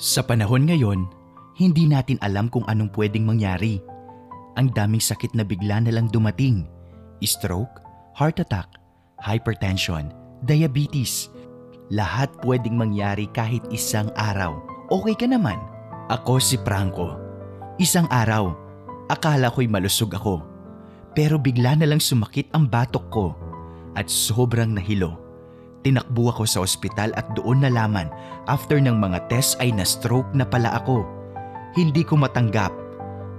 Sa panahon ngayon, hindi natin alam kung anong pwedeng mangyari. Ang daming sakit na bigla na lang dumating. Stroke, heart attack, hypertension, diabetes. Lahat pwedeng mangyari kahit isang araw. Okay ka naman? Ako si Franco. Isang araw, akala ko'y malusog ako. Pero bigla na lang sumakit ang batok ko at sobrang nahilo. Tinakbo ako sa ospital at doon nalaman after ng mga test ay na-stroke na pala ako. Hindi ko matanggap.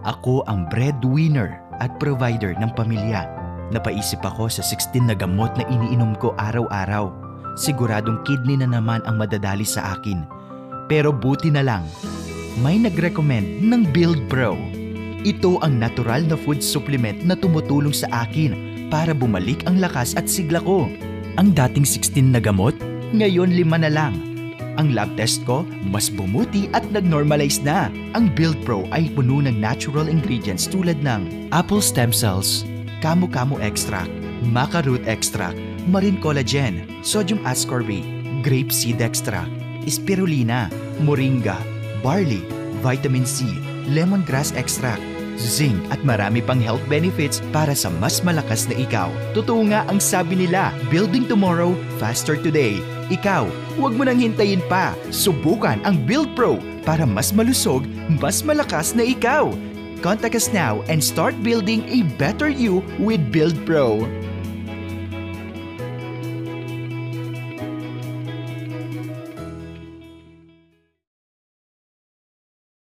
Ako ang breadwinner at provider ng pamilya. Napaisip ako sa 16 na gamot na iniinom ko araw-araw. Siguradong kidney na naman ang madadali sa akin. Pero buti na lang, may nag-recommend ng Build Pro. Ito ang natural na food supplement na tumutulong sa akin para bumalik ang lakas at sigla ko. Ang dating 16 na gamot, ngayon 5 na lang. Ang lab test ko, mas bumuti at nag-normalize na. Ang Build Pro ay puno ng natural ingredients tulad ng apple stem cells, camu-camu extract, maca root extract, marine collagen, sodium ascorbate, grape seed extract, spirulina, moringa, barley, vitamin C, lemongrass extract, zinc at marami pang health benefits para sa mas malakas na ikaw. Totoo nga ang sabi nila, building tomorrow, faster today. Ikaw, huwag mo nang hintayin pa. Subukan ang Build Pro para mas malusog, mas malakas na ikaw. Contact us now and start building a better you with Build Pro.